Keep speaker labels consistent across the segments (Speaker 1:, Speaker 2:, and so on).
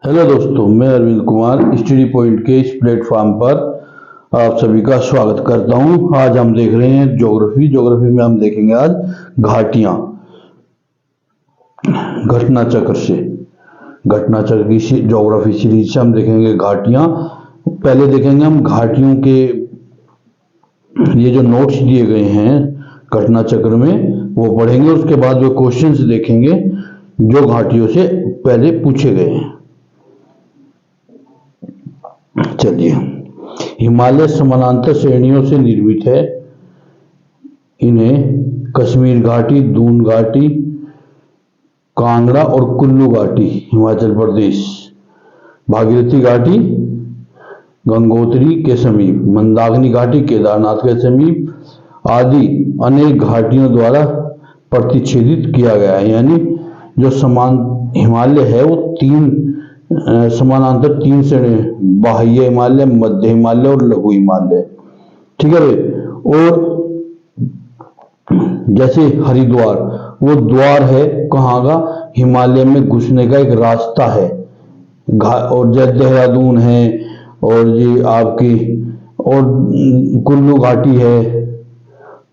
Speaker 1: Hello दोस्तों, मैं Arvind Kumar study point के इस प्लेटफॉर्म पर आप सभी का स्वागत करता हूं। आज हम देख रहे हैं ज्योग्राफी में हम देखेंगे आज घाटियां। घटना चक्र की ज्योग्राफी सीरीज से हम देखेंगे घाटियां। पहले देखेंगे हम घाटियों के ये जो नोट्स दिए गए हैं घटना चक्र में वो पढ़ेंगे। उसके बाद वो क्वेश्चंस देखेंगे जो घाटियों से पहले पूछे गए हैं। चलिए, हिमालय समानांतर श्रेणियों से निर्मित है। इन्हें कश्मीर घाटी, दून घाटी, कांगड़ा और कुल्लू घाटी हिमाचल प्रदेश, भागीरथी घाटी गंगोत्री के समीप, मंदाकिनी घाटी केदारनाथ के समीप आदि अनेक घाटियों द्वारा प्रतिच्छेदित किया गया है। यानी जो समान हिमालय है वो समानांतर तीन श्रेणी, बाह्य हिमालय, मध्य हिमालय और लघु हिमालय। ठीक है। और जैसे हरिद्वार वो द्वार है कहाँ का, हिमालय में घुसने का एक रास्ता है। और जैसे देहरादून है और ये आपकी और कुल्लू घाटी है,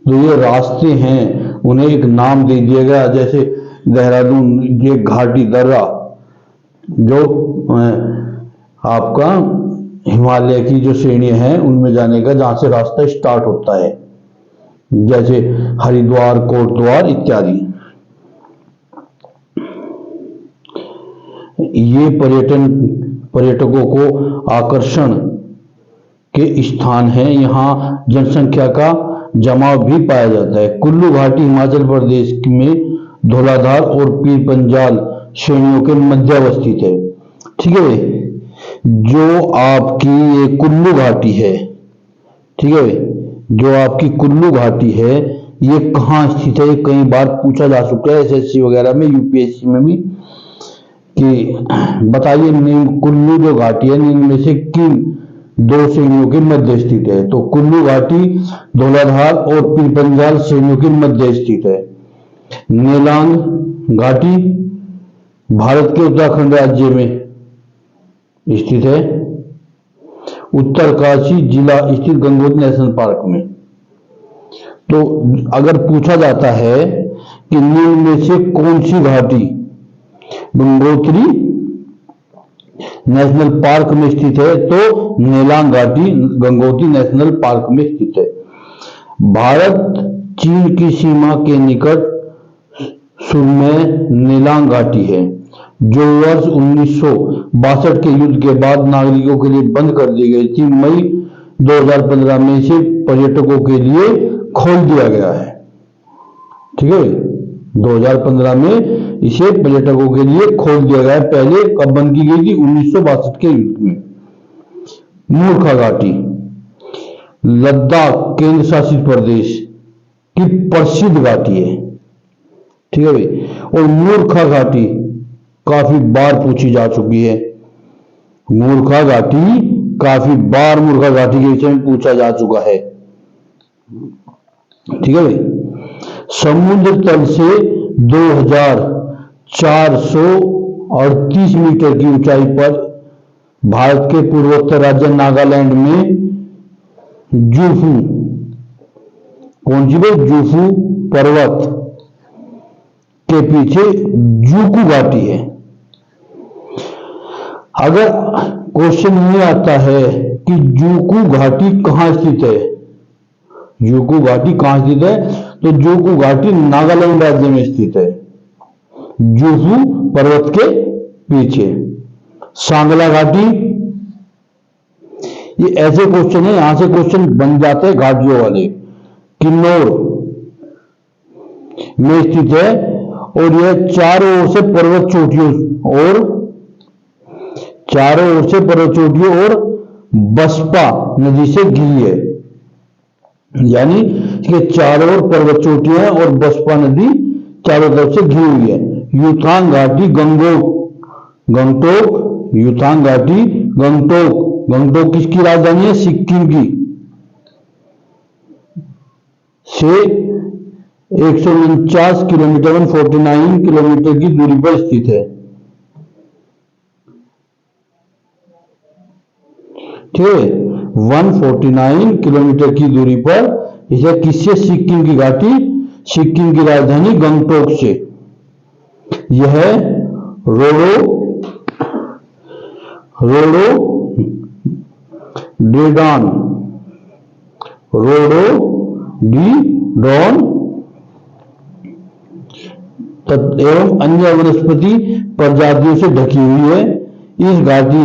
Speaker 1: तो ये रास्ते हैं, उन्हें एक नाम दे दिया गया। जैसे देहरादून ये घाटी दर्रा जो आपका हिमालय की जो श्रेणी है उनमें जाने का जहां से रास्ता स्टार्ट होता है, जैसे हरिद्वार, कोटद्वार इत्यादि। ये पर्यटकों को आकर्षण के स्थान हैं। यहाँ जनसंख्या का जमाव भी पाया जाता है। कुल्लू घाटी हिमाचल प्रदेश में धौलाधार और पीर पंजाल श्रेणियों के मध्य अवस्थित है। ठीक है। जो आपकी ये कुल्लू घाटी है, ठीक है, जो आपकी कुल्लू घाटी है ये कहाँ स्थित है, ये कई बार पूछा जा चुका है एसएससी वगैरह में, यूपीएससी में भी, कि बताइए कुल्लू जो घाटी है इनमें से किन दो श्रेणियों के मध्य स्थित है। तो कुल्लू घाटी धौलाधार और पीर पंजाल श्रेणियों के मध्य स्थित है। नेलांग घाटी भारत के उत्तराखंड राज्य में स्थित है, उत्तरकाशी जिला स्थित गंगोत्री नेशनल पार्क में। तो अगर पूछा जाता है कि निम्न में से कौन सी घाटी गंगोत्री नेशनल पार्क में स्थित है, तो नेलांग घाटी गंगोत्री नेशनल पार्क में स्थित है। भारत चीन की सीमा के निकट सुरमय नेलांग घाटी है, जो वर्ष 1962 के युद्ध के बाद नागरिकों के लिए बंद कर दी गई थी। मई 2015 में इसे पर्यटकों के लिए खोल दिया गया है। ठीक है, 2015 में इसे पर्यटकों के लिए खोल दिया गया है। पहले कब बंद की गई थी, 1962 के युद्ध में। मूर्खा घाटी लद्दाख केंद्र शासित प्रदेश की प्रसिद्ध घाटी है। ठीक है भाई। और मूर्खा घाटी काफी बार पूछी जा चुकी है। मूर्खा घाटी काफी बार मूर्खा घाटी के विषय में पूछा जा चुका है। ठीक है भाई। समुद्र तल से 2438 मीटर की ऊंचाई पर भारत के पूर्वोत्तर राज्य नागालैंड में जूफू, कौन सी भाई, जूफू पर्वत के पीछे जूकू घाटी है। अगर क्वेश्चन ये आता है कि जूकू घाटी कहां स्थित है, जूकू घाटी कहां स्थित है, तो जूकू घाटी नागालैंड राज्य में स्थित है, जूफू पर्वत के पीछे। सांगला घाटी, ये ऐसे क्वेश्चन है, यहां से क्वेश्चन बन जाते हैं घाटियों वाले। किन्नौर में स्थित है और यह चारों ओर से पर्वत चोटियों और बसपा नदी से घिरी है। यानी इसके चारों ओर पर्वत चोटियां हैं और बसपा नदी चारों तरफ से घिरी हुई है। युथांग घाटी गंगटोक, युथांग घाटी गंगटोक किसकी राजधानी है, सिक्किम की, से 149 किलोमीटर 149 किलोमीटर की दूरी पर स्थित है। ठीक है, 149 किलोमीटर की दूरी पर। इसे किससे? सिक्किम की घाटी, सिक्किम की राजधानी गंगटोक से। यह रोडोडेंड्रॉन एवं अन्य वनस्पति प्रजातियों से ढकी हुई है। इस घाटी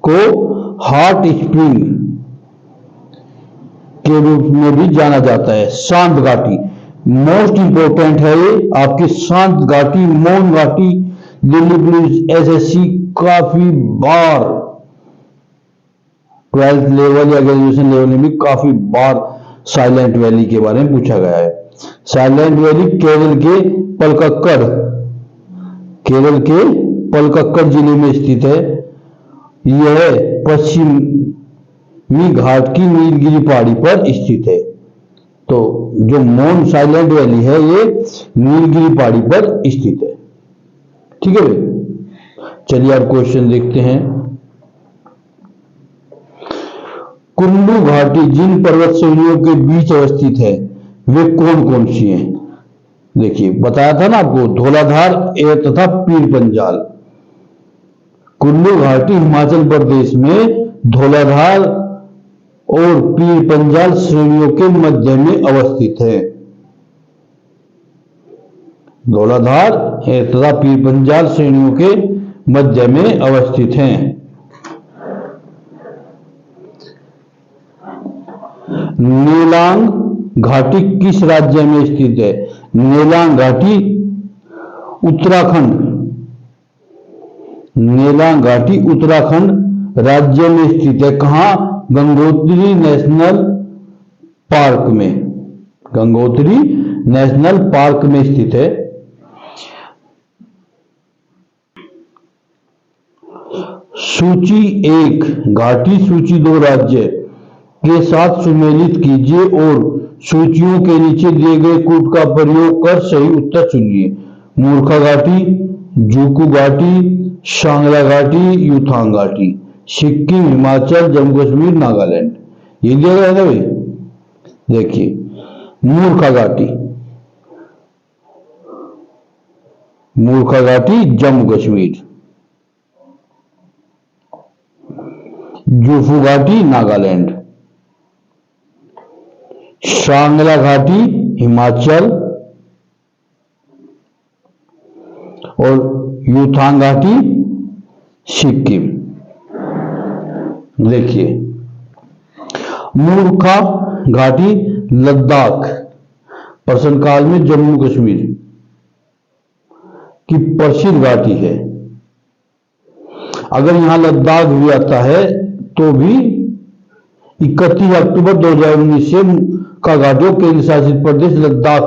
Speaker 1: को हॉट स्प्रिंग के रूप में भी जाना जाता है। शांत घाटी मोस्ट इंपोर्टेंट है ये आपकी शांत घाटी, मौन घाटी। दिल्ली पुलिस एसएससी काफी बार 12th लेवल या ग्रेजुएशन लेवल में भी काफी बार साइलेंट वैली के बारे में पूछा गया है। साइलेंट वैली केरल के पलक्कड़ जिले में स्थित है। यह पश्चिमी घाट की नीलगिरी पहाड़ी पर स्थित है। तो जो मौन साइलेंट वैली है ये नीलगिरी पहाड़ी पर स्थित है। ठीक है भाई, चलिए अब क्वेश्चन देखते हैं। कुल्लू घाटी जिन पर्वत श्रेणियों के बीच अवस्थित है वे कौन कौन सी हैं? देखिए बताया था ना आपको, धौलाधार तथा पीर पंजाल। कुल्लू घाटी हिमाचल प्रदेश में धौलाधार और पीर पंजाल श्रेणियों के मध्य में अवस्थित है। धौलाधार तथा पीर पंजाल श्रेणियों के मध्य में अवस्थित हैं। नेलांग घाटी किस राज्य में स्थित है? नेलांग घाटी उत्तराखंड राज्य में स्थित है। कहां? गंगोत्री नेशनल पार्क में। गंगोत्री नेशनल पार्क में स्थित है। सूची 1 घाटी सूची 2 राज्य के साथ सुमेलित कीजिए और सूचियों के नीचे दिए गए कूट का प्रयोग कर सही उत्तर चुनिए। मूर्खा घाटी, जूकू घाटी, सांगला घाटी, यूथांग घाटी। सिक्किम, हिमाचल, जम्मू कश्मीर, नागालैंड। ये दिया गया है भाई। देखिए मूर्खा घाटी जम्मू कश्मीर, जूफू घाटी नागालैंड, सांगला घाटी हिमाचल और यूथांग घाटी सिक्किम। देखिए मूर्खा घाटी लद्दाख, प्रश्न काल में जम्मू कश्मीर की प्रसिद्ध घाटी है। अगर यहां लद्दाख भी आता है तो भी 31 अक्टूबर 2019 से का घाटियों केंद्र शासित प्रदेश लद्दाख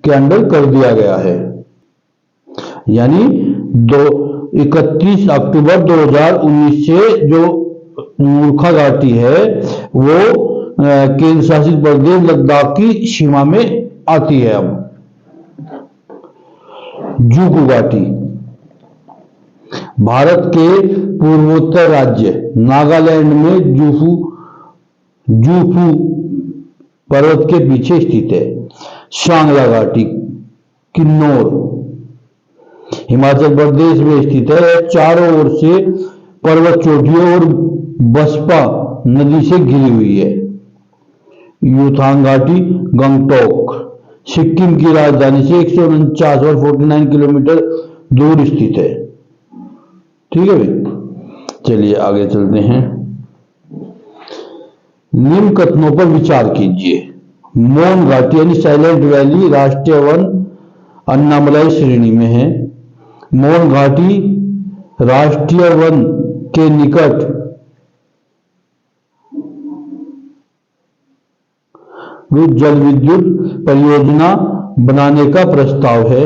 Speaker 1: के अंडर कर दिया गया है। यानी 31 अक्टूबर 2019 से जो मूर्खा घाटी है वो केंद्र शासित प्रदेश लद्दाख की सीमा में आती है। अब जूकू घाटी भारत के पूर्वोत्तर राज्य नागालैंड में जूफू पर्वत के पीछे स्थित है। सांगला घाटी किन्नौर हिमाचल प्रदेश में स्थित है। चारों ओर से पर्वत चोटियों और बसपा नदी से घिरी हुई है। यूथांग घाटी गंगटोक सिक्किम की राजधानी से 149 और 49 किलोमीटर दूर स्थित है। ठीक है भाई, चलिए आगे चलते हैं। निम्न कथनों पर विचार कीजिए। मौन घाटी यानी साइलेंट वैली राष्ट्रीय वन अन्नामलाई श्रेणी में है। मौन घाटी राष्ट्रीय वन के निकट जल विद्युत परियोजना बनाने का प्रस्ताव है।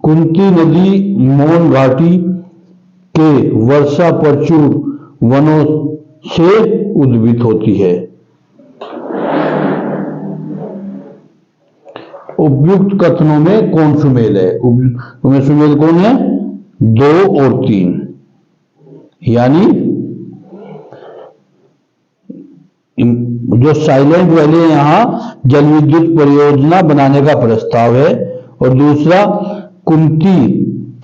Speaker 1: कुंती नदी मौन घाटी के वर्षा प्रचुर वनों से उद्भूत होती है। उपयुक्त कथनों में कौन सुमेल है? सुमेल कौन है? 2 और 3। यानी जो साइलेंट वैली है यहां जल विद्युत परियोजना बनाने का प्रस्ताव है। और दूसरा, कुंती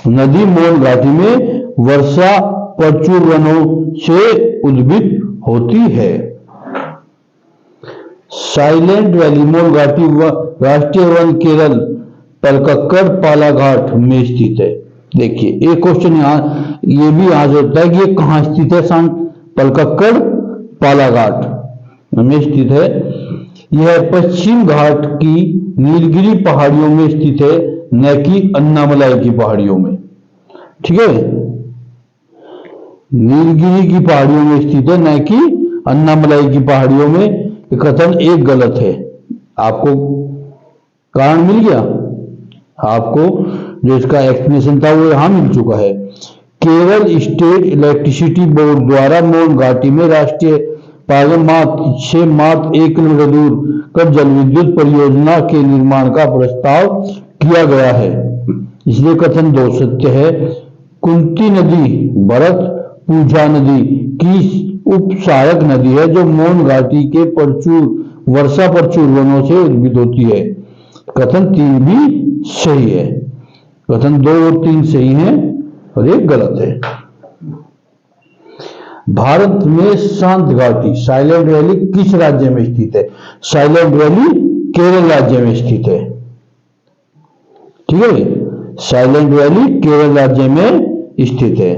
Speaker 1: नदी मोन घाटी में वर्षा प्रचुरवनों से उद्भित होती है। साइलेंट वैली मोन घाटी राष्ट्रीय वन केरल पलक्कड़ पालाघाट में स्थित है। देखिए एक क्वेश्चन यहाँ ये भी आ सकता है कि ये कहाँ स्थित है। पलक्कड़ पालाघाट में स्थित है। यह पश्चिम घाट की नीलगिरी पहाड़ियों में स्थित है, न कि अन्नामलाई की पहाड़ियों में। ठीक है, नीलगिरी की पहाड़ियों में स्थित है, न कि अन्नामलाई की पहाड़ियों में। कथन एक गलत है। आपको कारण मिल गया, आपको जो इसका एक्सप्लेनेशन था वो यहां मिल चुका है। केरल स्टेट इलेक्ट्रिसिटी बोर्ड द्वारा मोन घाटी में राष्ट्रीय पार्क से मात्र 1 किलोमीटर दूर कर जल विद्युत परियोजना के निर्माण का प्रस्ताव किया गया है, इसलिए कथन 2 सत्य है। कुंती नदी भरत पूजा नदी की उपसहायक नदी है जो मोन घाटी के प्रचुर वर्षा प्रचुरवनों से उद्भित होती है। कथन 3 भी सही है। कथन 2 और 3 सही हैं और 1 गलत है। भारत में शांत घाटी साइलेंट वैली किस राज्य में स्थित है? साइलेंट वैली केरल राज्य में स्थित है। ठीक है, साइलेंट वैली केरल राज्य में स्थित है।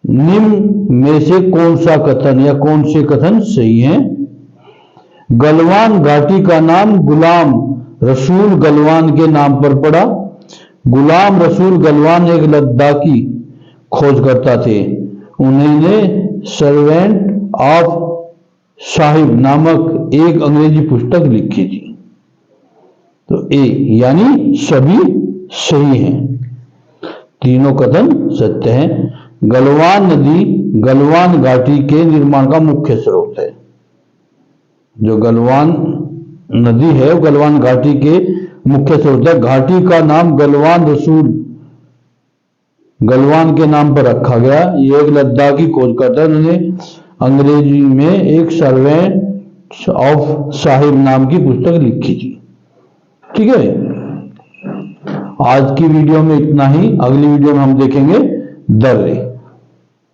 Speaker 1: निम्न में से कौन सा कथन या कौन से कथन सही हैं? गलवान घाटी का नाम गुलाम रसूल गलवान के नाम पर पड़ा। गुलाम रसूल गलवान एक लद्दाखी खोजकर्ता थे। उन्होंने सर्वेंट ऑफ साहिब नामक एक अंग्रेजी पुस्तक लिखी थी। तो ए यानी सभी सही हैं, तीनों कथन सत्य हैं। गलवान नदी गलवान घाटी के निर्माण का मुख्य स्रोत है। जो गलवान नदी है वो गलवान घाटी के मुख्य स्रोत है। घाटी का नाम गलवान रसूल गलवान के नाम पर रखा गया। ये एक लद्दाखी खोजकर्ता, उन्होंने अंग्रेजी में एक सर्वेंट ऑफ साहिब नाम की पुस्तक लिखी थी। ठीक है, आज की वीडियो में इतना ही। अगली वीडियो में हम देखेंगे दर्रे।